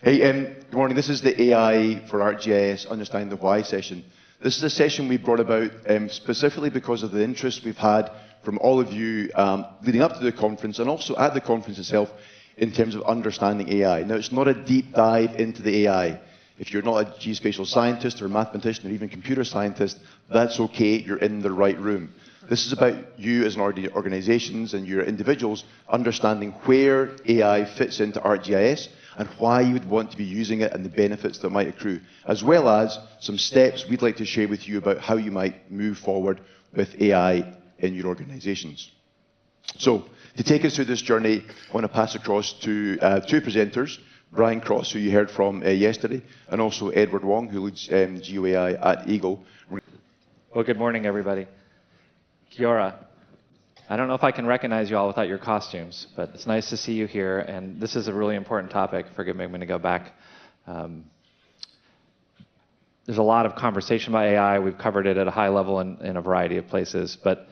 Hey, good morning. This is the AI for ArcGIS Understanding the Why session. This is a session we brought about specifically because of the interest we've had from all of you leading up to the conference and also at the conference itself in terms of understanding AI. Now, it's not a deep dive into the AI. If you're not a geospatial scientist or a mathematician or even computer scientist, that's okay, you're in the right room. This is about you as an organizations and your individuals understanding where AI fits into ArcGIS and why you would want to be using it and the benefits that might accrue, as well as some steps we'd like to share with you about how you might move forward with AI in your organizations. So, to take us through this journey, I want to pass across to two presenters, Brian Cross, who you heard from yesterday, and also Edward Wong, who leads GeoAI at Eagle. Well, good morning, everybody. Kia ora. I don't know if I can recognize you all without your costumes, but it's nice to see you here, and this is a really important topic. Forgive me, I'm going to go back. There's a lot of conversation about AI. We've covered it at a high level in a variety of places, but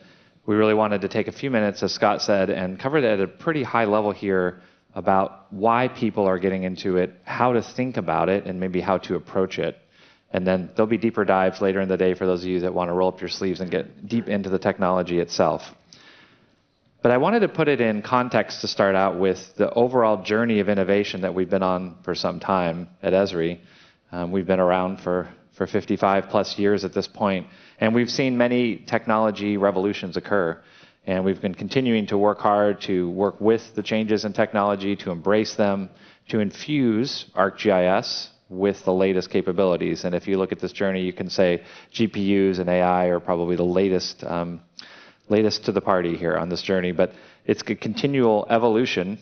we really wanted to take a few minutes, as Scott said, and cover it at a pretty high level here about why people are getting into it, how to think about it, and maybe how to approach it. And then there'll be deeper dives later in the day for those of you that want to roll up your sleeves and get deep into the technology itself. But I wanted to put it in context to start out with the overall journey of innovation that we've been on for some time at Esri. We've been around for 55 plus years at this point, and we've seen many technology revolutions occur. And we've been continuing to work hard to work with the changes in technology, to embrace them, to infuse ArcGIS with the latest capabilities. And if you look at this journey, you can say GPUs and AI are probably the latest to the party here on this journey, but it's a continual evolution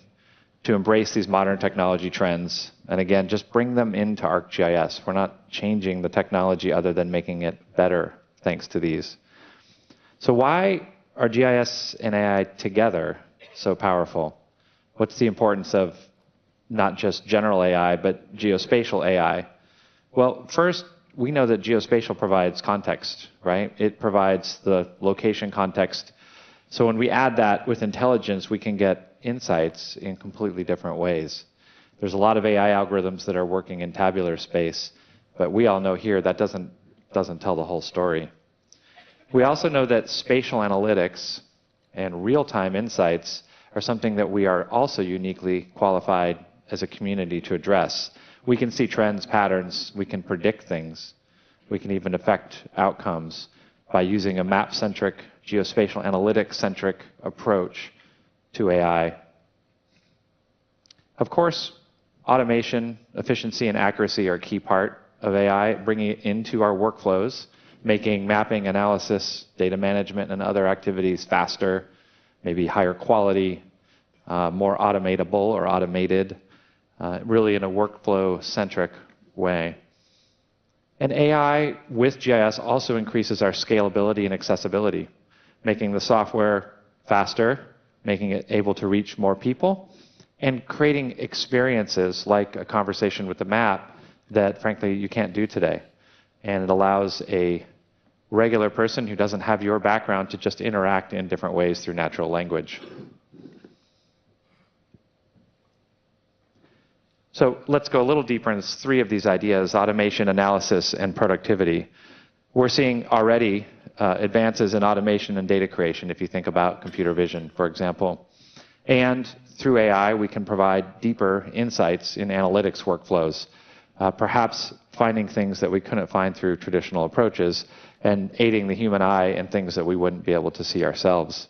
to embrace these modern technology trends. And again, just bring them into ArcGIS. We're not changing the technology other than making it better thanks to these. So why are GIS and AI together so powerful? What's the importance of not just general AI, but geospatial AI? Well, first, we know that geospatial provides context, right? It provides the location context. So when we add that with intelligence, we can get insights in completely different ways. There's a lot of AI algorithms that are working in tabular space, but we all know here that doesn't tell the whole story. We also know that spatial analytics and real-time insights are something that we are also uniquely qualified as a community to address. We can see trends, patterns, we can predict things, we can even affect outcomes by using a map-centric, geospatial analytics-centric approach to AI. Of course, automation, efficiency, and accuracy are a key part of AI, bringing it into our workflows, making mapping, analysis, data management, and other activities faster, maybe higher quality, more automatable or automated, really in a workflow-centric way. And AI with GIS also increases our scalability and accessibility, making the software faster, making it able to reach more people, and creating experiences like a conversation with the map that, frankly, you can't do today. And it allows a regular person who doesn't have your background to just interact in different ways through natural language. So let's go a little deeper into three of these ideas: automation, analysis, and productivity. We're seeing already advances in automation and data creation, if you think about computer vision, for example. And through AI, we can provide deeper insights in analytics workflows, perhaps finding things that we couldn't find through traditional approaches and aiding the human eye in things that we wouldn't be able to see ourselves.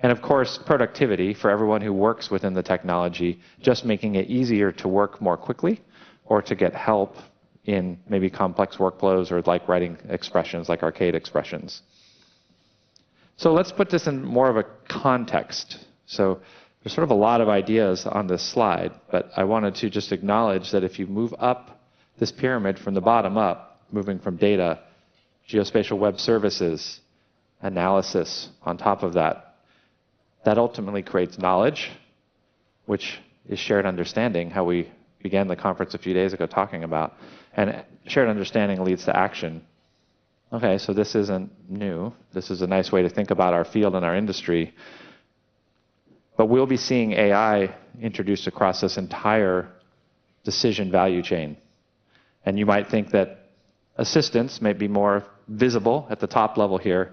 And of course, productivity for everyone who works within the technology, just making it easier to work more quickly or to get help in maybe complex workflows or like writing expressions, like arcade expressions. So let's put this in more of a context. So there's sort of a lot of ideas on this slide, but I wanted to just acknowledge that if you move up this pyramid from the bottom up, moving from data, geospatial web services, analysis on top of that, that ultimately creates knowledge, which is shared understanding, how we began the conference a few days ago talking about. And shared understanding leads to action. Okay, so this isn't new. This is a nice way to think about our field and our industry. But we'll be seeing AI introduced across this entire decision value chain. And you might think that assistants may be more visible at the top level here,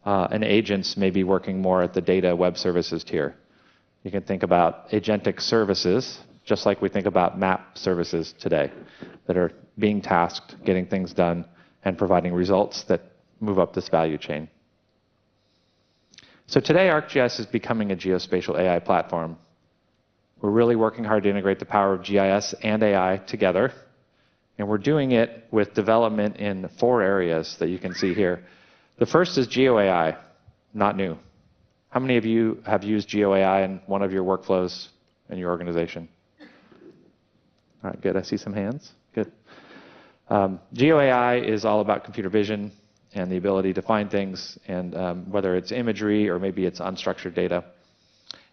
and agents may be working more at the data web services tier. You can think about agentic services, just like we think about map services today, that are being tasked, getting things done, and providing results that move up this value chain. So today, ArcGIS is becoming a geospatial AI platform. We're really working hard to integrate the power of GIS and AI together, and we're doing it with development in 4 areas that you can see here. The first is GeoAI, not new. How many of you have used GeoAI in one of your workflows in your organization? All right, good. I see some hands. Good. GeoAI is all about computer vision and the ability to find things, and whether it's imagery or maybe it's unstructured data.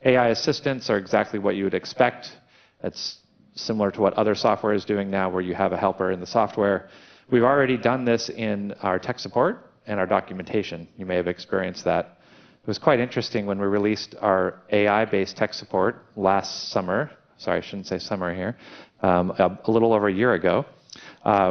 AI assistants are exactly what you would expect. It's similar to what other software is doing now, where you have a helper in the software. We've already done this in our tech support and our documentation. You may have experienced that. It was quite interesting when we released our AI-based tech support last summer. Sorry, I shouldn't say summer here. A little over a year ago.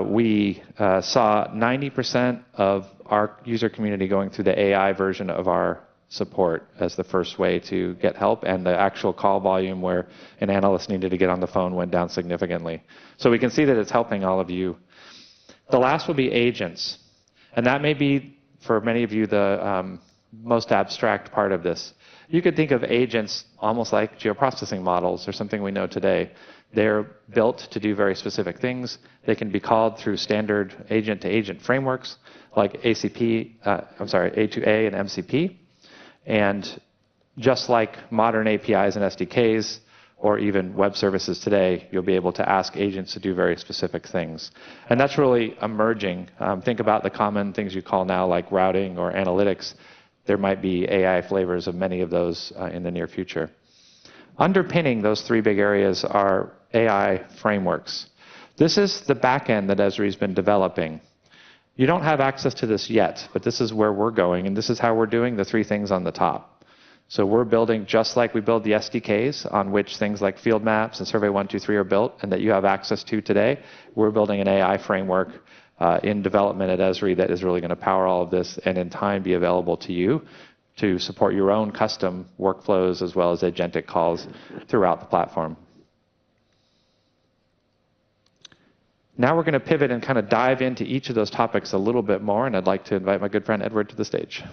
We saw 90% of our user community going through the AI version of our support as the first way to get help, and the actual call volume where an analyst needed to get on the phone went down significantly. So we can see that it's helping all of you. The last will be agents, and that may be, for many of you, the most abstract part of this. You could think of agents almost like geoprocessing models or something we know today. They're built to do very specific things. They can be called through standard agent-to-agent frameworks like A2A and MCP. And just like modern APIs and SDKs, or even web services today, you'll be able to ask agents to do very specific things. And that's really emerging. Think about the common things you call now like routing or analytics. There might be AI flavors of many of those in the near future. Underpinning those 3 big areas are AI frameworks. This is the back end that Esri's been developing. You don't have access to this yet, but this is where we're going, and this is how we're doing the 3 things on the top. So we're building just like we build the SDKs on which things like field maps and Survey 123 are built and that you have access to today. We're building an AI framework in development at Esri that is really going to power all of this and in time be available to you to support your own custom workflows as well as agentic calls throughout the platform. Now we're going to pivot and kind of dive into each of those topics a little bit more, and I'd like to invite my good friend Edward to the stage.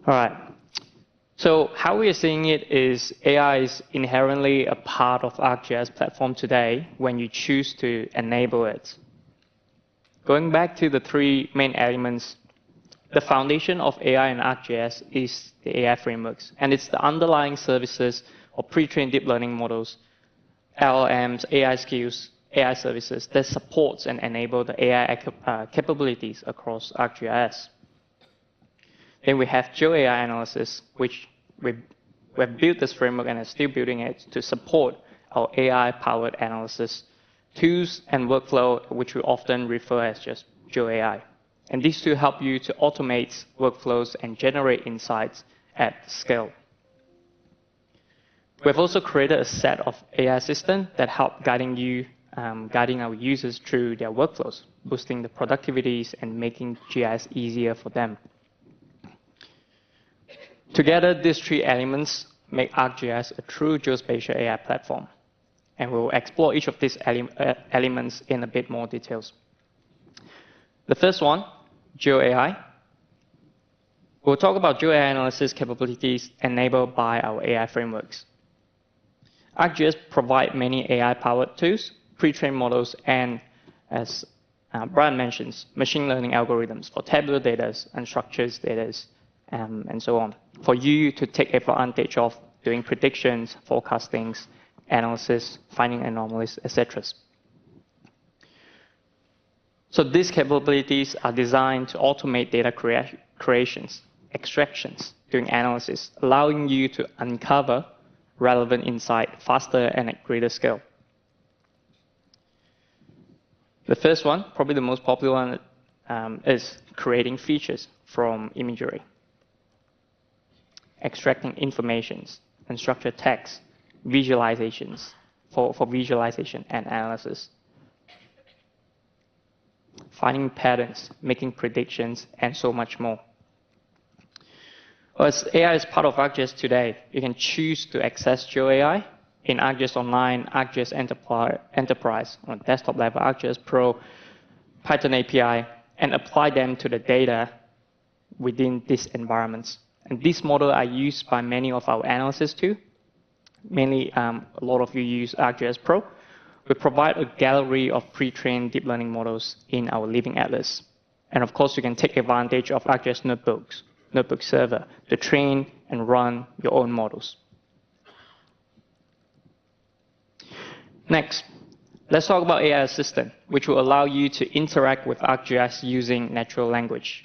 All right. So how we are seeing it is AI is inherently a part of ArcGIS platform today when you choose to enable it. Going back to the 3 main elements, the foundation of AI in ArcGIS is the AI frameworks, and it's the underlying services or pre-trained deep learning models, LLMs, AI skills, AI services that supports and enable the AI capabilities across ArcGIS. Then we have GeoAI analysis, which we've built this framework and are still building it to support our AI-powered analysis tools and workflow, which we often refer as just GeoAI. And these two help you to automate workflows and generate insights at scale. We've also created a set of AI assistants that help guiding our users through their workflows, boosting the productivities and making GIS easier for them. Together, these 3 elements make ArcGIS a true geospatial AI platform. And we'll explore each of these elements in a bit more details. The first one, GeoAI. We'll talk about GeoAI analysis capabilities enabled by our AI frameworks. ArcGIS provides many AI-powered tools, pre-trained models, and as Brian mentions, machine learning algorithms for tabular data, unstructured data, and so on, for you to take advantage of doing predictions, forecastings, analysis, finding anomalies, etc. So these capabilities are designed to automate data creations, extractions, doing analysis, allowing you to uncover relevant insight faster and at greater scale. The first one, probably the most popular one, is creating features from imagery. extracting informations, unstructured text, visualizations for visualization and analysis, finding patterns, making predictions, and so much more. As AI is part of ArcGIS today, you can choose to access GeoAI in ArcGIS Online, ArcGIS Enterprise, on desktop level, ArcGIS Pro, Python API, and apply them to the data within these environments. And these models are used by many of our analysts too. Mainly, a lot of you use ArcGIS Pro. We provide a gallery of pre-trained deep learning models in our Living Atlas. And of course, you can take advantage of ArcGIS notebooks, notebook server, to train and run your own models. Next, let's talk about AI Assistant, which will allow you to interact with ArcGIS using natural language.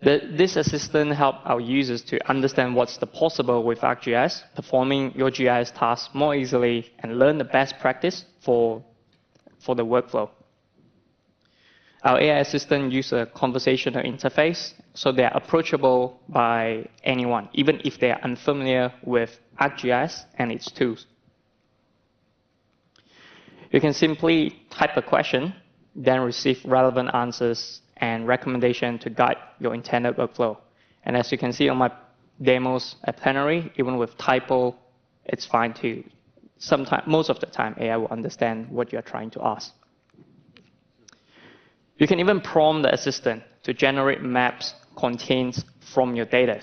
This assistant helps our users to understand what's possible with ArcGIS, performing your GIS tasks more easily, and learn the best practice for the workflow. Our AI assistant uses a conversational interface, so they are approachable by anyone, even if they are unfamiliar with ArcGIS and its tools. You can simply type a question, then receive relevant answers and recommendation to guide your intended workflow. And as you can see on my demos at Plenary, even with typo, it's fine too. Most of the time, AI will understand what you're trying to ask. You can even prompt the assistant to generate maps contained from your data.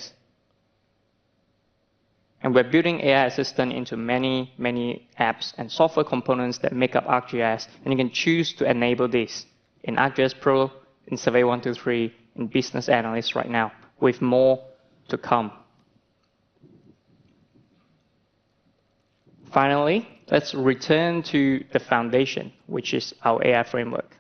And we're building AI Assistant into many, many apps and software components that make up ArcGIS, and you can choose to enable this in ArcGIS Pro, in Survey 123, in Business Analyst right now, with more to come. Finally, let's return to the foundation, which is our AI framework.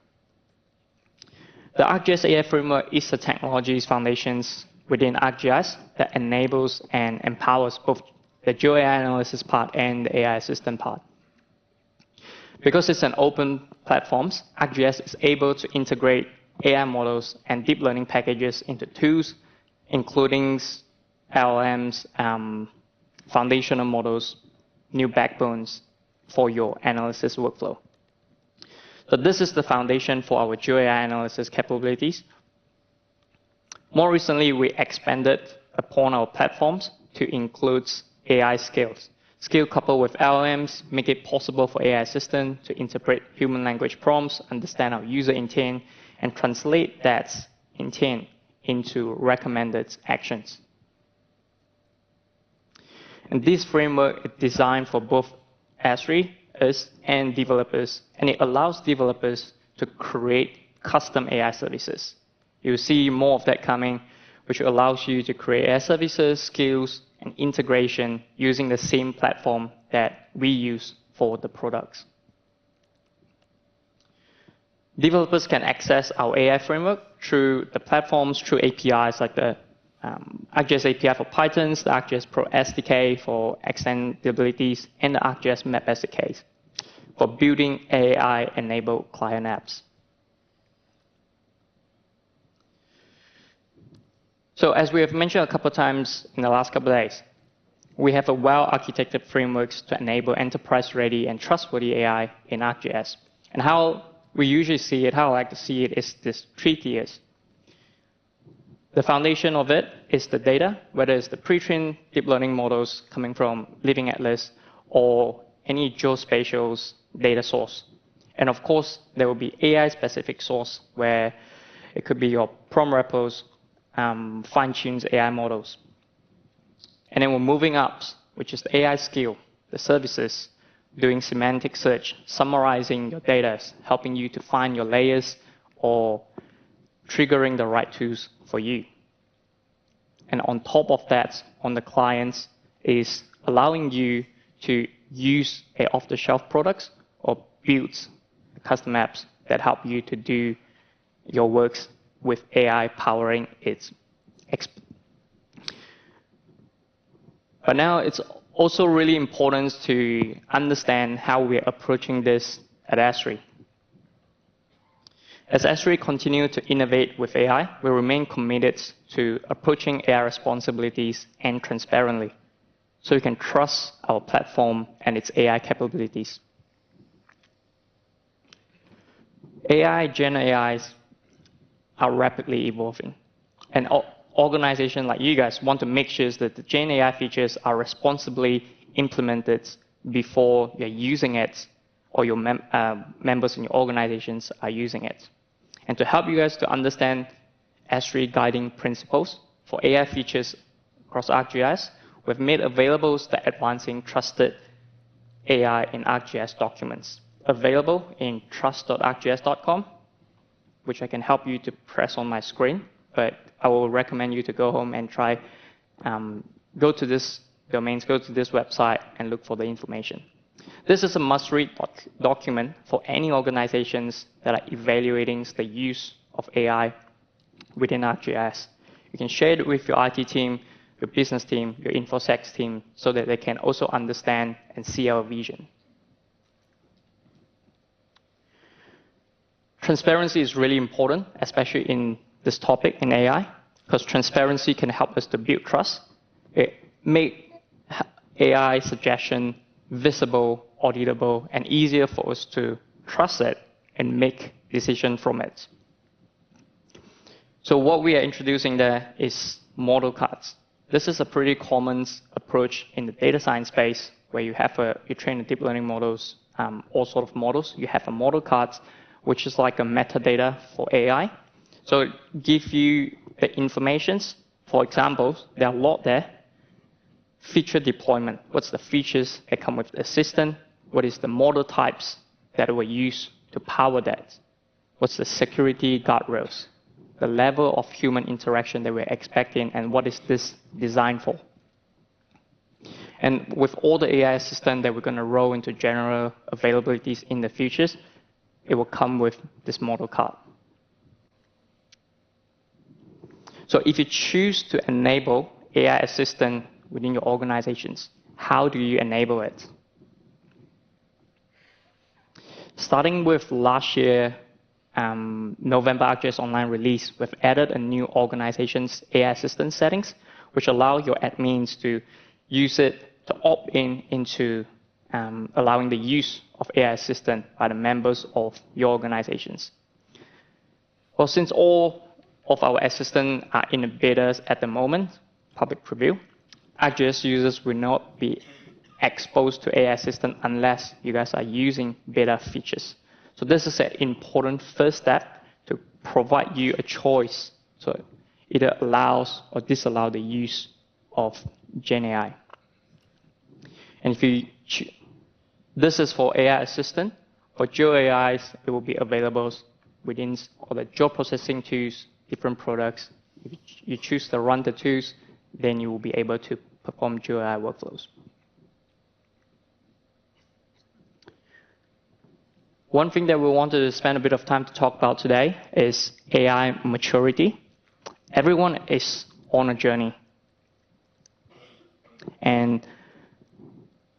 The ArcGIS AI framework is the technology's foundations within ArcGIS that enables and empowers both the GeoAI analysis part and the AI assistant part. Because it's an open platform, ArcGIS is able to integrate AI models and deep learning packages into tools, including LLMs, foundational models, new backbones for your analysis workflow. So this is the foundation for our GeoAI analysis capabilities. More recently, we expanded upon our platforms to include AI skills. Skill coupled with LLMs make it possible for AI Assistant to interpret human language prompts, understand our user intent, and translate that intent into recommended actions. And this framework is designed for both Esri, us, and developers, and it allows developers to create custom AI services. You'll see more of that coming, which allows you to create AI services, skills, and integration using the same platform that we use for the products. Developers can access our AI framework through the platforms, through APIs like the ArcGIS API for Python, the ArcGIS Pro SDK for extendabilities, and the ArcGIS Map SDKs for building AI-enabled client apps. So as we have mentioned a couple of times in the last couple of days, we have a well-architected frameworks to enable enterprise-ready and trustworthy AI in ArcGIS. And how we usually see it, how I like to see it, is this 3 tiers. The foundation of it is the data, whether it's the pre-trained deep learning models coming from Living Atlas or any geospatial data source. And of course, there will be AI-specific source where it could be your prompt repos, fine-tuned AI models. And then we're moving up, which is the AI skill, the services, doing semantic search, summarizing your data, helping you to find your layers or triggering the right tools for you. And on top of that, on the clients, is allowing you to use off-the-shelf products or build custom apps that help you to do your works with AI powering its. But now it's also really important to understand how we're approaching this at Esri. As Esri continue to innovate with AI, we remain committed to approaching AI responsibilities and transparently, so you can trust our platform and its AI capabilities. Gen AIs are rapidly evolving, and organizations like you guys want to make sure that the Gen AI features are responsibly implemented before you're using it or your members in your organizations are using it. And to help you guys to understand Esri guiding principles for AI features across ArcGIS, we've made available the Advancing Trusted AI in ArcGIS documents, available in trust.arcgis.com, which I can help you to press on my screen, but I will recommend you to go home and try, go to this domains, go to this website and look for the information. This is a must-read document for any organizations that are evaluating the use of AI within ArcGIS. You can share it with your IT team, your business team, your InfoSec team, so that they can also understand and see our vision. Transparency is really important, especially in this topic in AI, because transparency can help us to build trust. It make AI suggestion visible, auditable, and easier for us to trust it and make decisions from it. So what we are introducing there is model cards. This is a pretty common approach in the data science space, where you have you train the deep learning models, all sort of models. You have a model cards, which is like a metadata for AI. So it gives you the informations. For example, there are a lot there. Feature deployment. What's the features that come with the assistant? What is the model types that were used to power that? What's the security guardrails? The level of human interaction that we're expecting, and what is this designed for? And with all the AI assistant that we're going to roll into general availabilities in the futures, it will come with this model card. So if you choose to enable AI assistant within your organizations, how do you enable it? Starting with last year, November ArcGIS Online release, we've added a new organization's AI assistant settings, which allow your admins to use it to opt into allowing the use of AI assistant by the members of your organizations. Well, since all of our assistants are in the betas at the moment, public preview, ArcGIS users will not be exposed to AI assistant unless you guys are using beta features. So this is an important first step to provide you a choice. So either allows or disallow the use of Gen AI. And if you this is for AI assistant. For Geo AIs, it will be available within all the job processing tools, different products. If you choose to run the tools, then you will be able to perform Geo AI workflows. One thing that we wanted to spend a bit of time to talk about today is AI maturity. Everyone is on a journey. And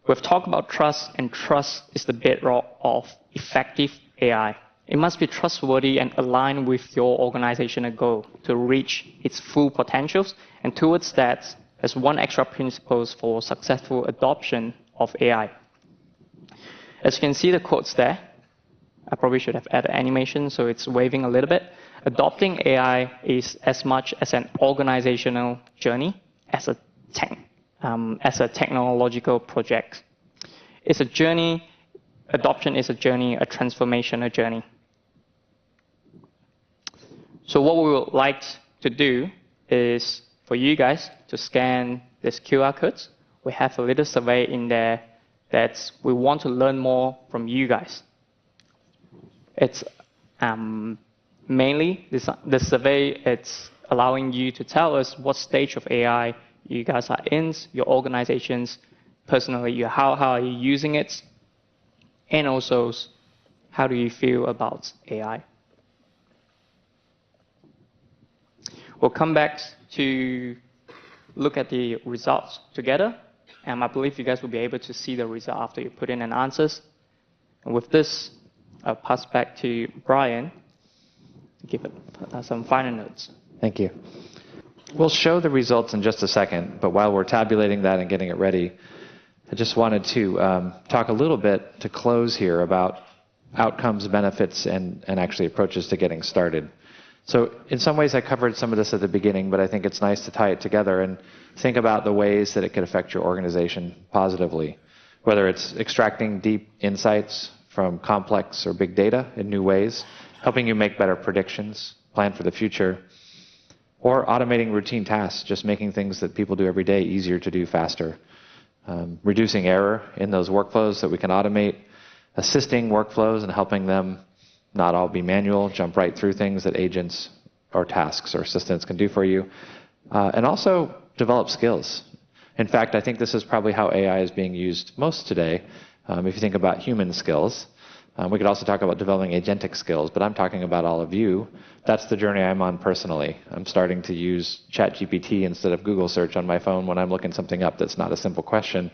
we've talked about trust, and trust is the bedrock of effective AI. It must be trustworthy and aligned with your organizational goal to reach its full potentials. And towards that, there's one extra principle for successful adoption of AI. As you can see the quotes there, I probably should have added animation, so it's waving a little bit. Adopting AI is as much as an organizational journey as a technological project. It's a journey. Adoption is a journey, a transformational journey. So what we would like to do is for you guys to scan this QR codes. We have a little survey in there that we want to learn more from you guys. It's mainly the survey. It's allowing you to tell us what stage of AI you guys are in, your organizations, personally, how are you using it, and also how do you feel about AI. We'll come back to look at the results together, and I believe you guys will be able to see the result after you put in an answers. And with this, I'll pass back to Brian give it some final notes. Thank you. We'll show the results in just a second, but while we're tabulating that and getting it ready, I just wanted to talk a little bit to close here about outcomes, benefits, and actually approaches to getting started. So in some ways I covered some of this at the beginning, but I think it's nice to tie it together and think about the ways that it could affect your organization positively, whether it's extracting deep insights from complex or big data in new ways, helping you make better predictions, plan for the future, or automating routine tasks, just making things that people do every day easier to do faster, reducing error in those workflows that we can automate, assisting workflows and helping them not all be manual, jump right through things that agents or tasks or assistants can do for you, and also develop skills. In fact, I think this is probably how AI is being used most today. If you think about human skills, we could also talk about developing agentic skills, but I'm talking about all of you. That's the journey I'm on personally. I'm starting to use ChatGPT instead of Google search on my phone when I'm looking something up that's not a simple question.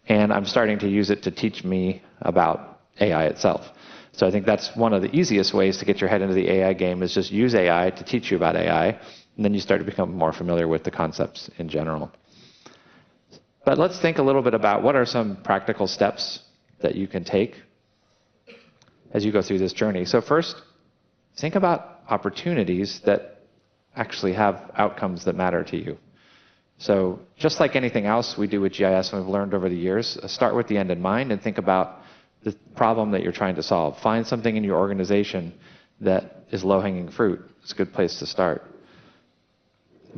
And I'm starting to use it to teach me about AI itself. So I think that's one of the easiest ways to get your head into the AI game is just use AI to teach you about AI, and then you start to become more familiar with the concepts in general. But let's think a little bit about what are some practical steps that you can take as you go through this journey. So first, think about opportunities that actually have outcomes that matter to you. So just like anything else we do with GIS and we've learned over the years, start with the end in mind and think about the problem that you're trying to solve. Find something in your organization that is low-hanging fruit. It's a good place to start.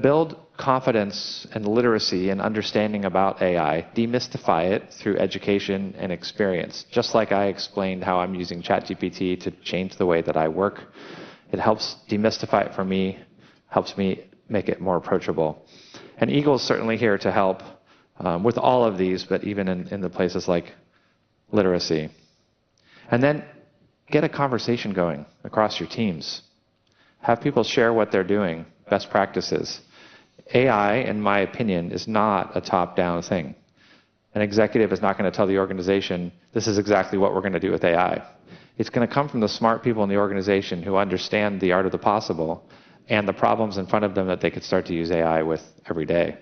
Build confidence and literacy and understanding about AI. Demystify it through education and experience. Just like I explained how I'm using ChatGPT to change the way that I work, it helps demystify it for me, helps me make it more approachable. And Eagle's certainly here to help with all of these, but even in the places like literacy. And then get a conversation going across your teams. Have people share what they're doing, best practices. AI, in my opinion, is not a top-down thing. An executive is not going to tell the organization, this is exactly what we're going to do with AI. It's going to come from the smart people in the organization who understand the art of the possible and the problems in front of them that they could start to use AI with every day.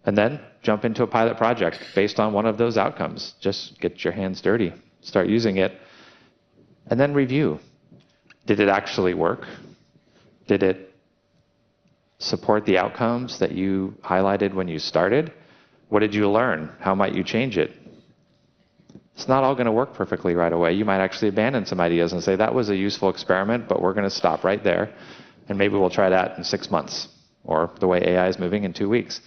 And then jump into a pilot project based on one of those outcomes. Just get your hands dirty, start using it, and then review. Did it actually work? Did it support the outcomes that you highlighted when you started? What did you learn? How might you change it? It's not all going to work perfectly right away. You might actually abandon some ideas and say, that was a useful experiment, but we're going to stop right there, and maybe we'll try that in 6 months, or the way AI is moving in 2 weeks.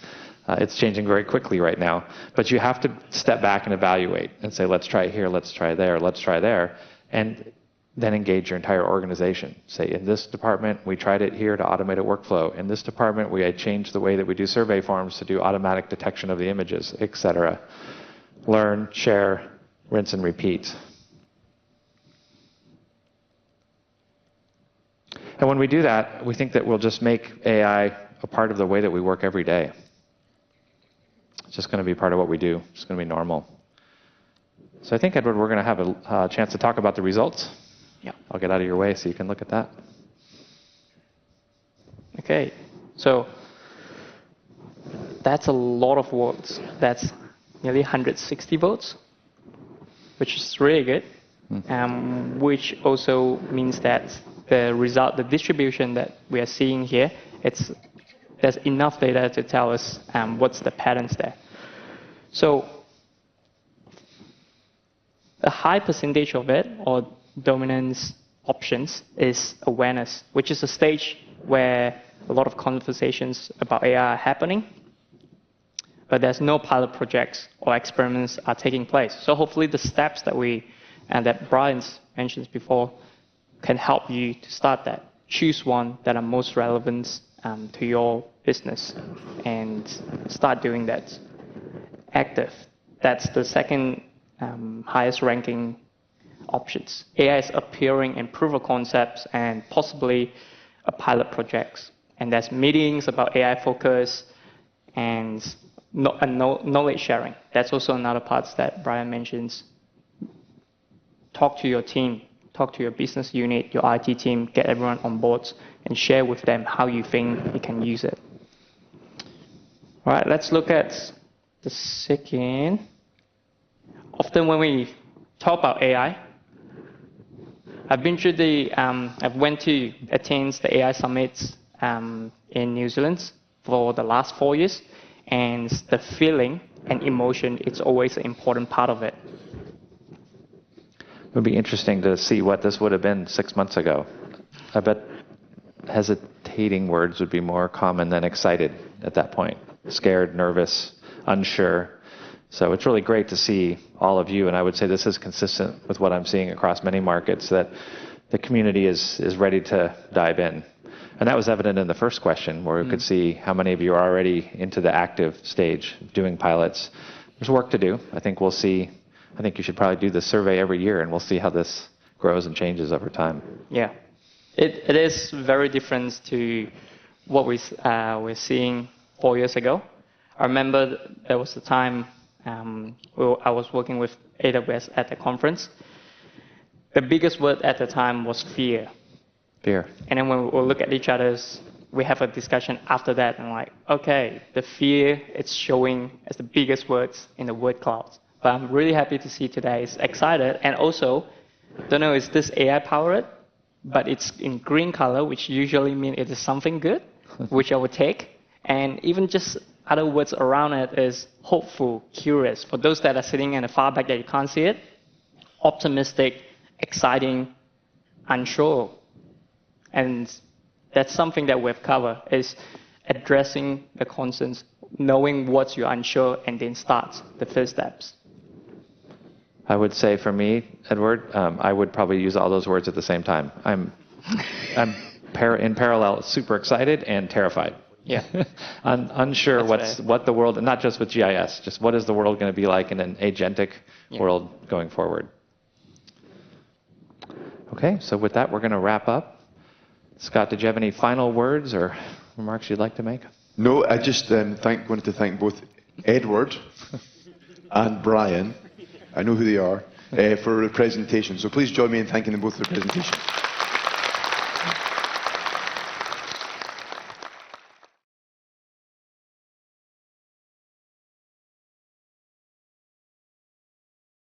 It's changing very quickly right now. But you have to step back and evaluate and say, let's try it here, let's try there, let's try there, and then engage your entire organization. Say, in this department, we tried it here to automate a workflow. In this department, we had changed the way that we do survey forms to do automatic detection of the images, etc. Learn, share, rinse, and repeat. And when we do that, we think that we'll just make AI a part of the way that we work every day. It's just going to be part of what we do. It's going to be normal. So I think, Edward, we're going to have a chance to talk about the results. Yeah. I'll get out of your way so you can look at that. Okay. So that's a lot of votes. That's nearly 160 votes, which is really good. Which also means that the result, the distribution that we are seeing here, there's enough data to tell us what's the patterns there. So a high percentage of it, or dominance options, is awareness, which is a stage where a lot of conversations about AI are happening, but there's no pilot projects or experiments are taking place. So hopefully the steps that Brian's mentioned before can help you to start that. Choose one that are most relevant to your business and start doing that. Active. That's the second highest ranking options. AI is appearing in proof of concepts and possibly a pilot projects. And there's meetings about AI focus and knowledge sharing. That's also another part that Brian mentions. Talk to your team. talk to your business unit, your IT team, get everyone on board, and share with them how you think you can use it. All right, let's look at the second. Often when we talk about AI, I've been through I've went to attend the AI summits in New Zealand for the last 4 years, and the feeling and emotion, it's always an important part of it. It would be interesting to see what this would have been 6 months ago. I bet hesitating words would be more common than excited at that point. Scared, nervous, unsure. So it's really great to see all of you, and I would say this is consistent with what I'm seeing across many markets, that the community is ready to dive in. And that was evident in the first question, where we could see how many of you are already into the active stage, doing pilots. There's work to do. I think you should probably do this survey every year, and we'll see how this grows and changes over time. Yeah, it is very different to what we were seeing 4 years ago. I remember there was a time I was working with AWS at a conference. The biggest word at the time was fear. Fear. And then when we look at each other's, we have a discussion after that, and like, okay, the fear, it's showing as the biggest words in the word cloud. But I'm really happy to see today is excited, and also, don't know, is this AI powered? But it's in green color, which usually means it is something good, which I would take. And even just other words around it is hopeful, curious. For those that are sitting in the far back that you can't see it, optimistic, exciting, unsure. And that's something that we've covered, is addressing the concerns, knowing what you're unsure, and then start the first steps. I would say for me, Edward, I would probably use all those words at the same time. I'm in parallel, super excited and terrified. Yeah. Unsure what the world, not just with GIS, just what is the world going to be like in an agentic world going forward. Okay, so with that, we're going to wrap up. Scott, did you have any final words or remarks you'd like to make? No, I just wanted to thank both Edward and Brian, I know who they are, for the presentation. So please join me in thanking them both for the presentation.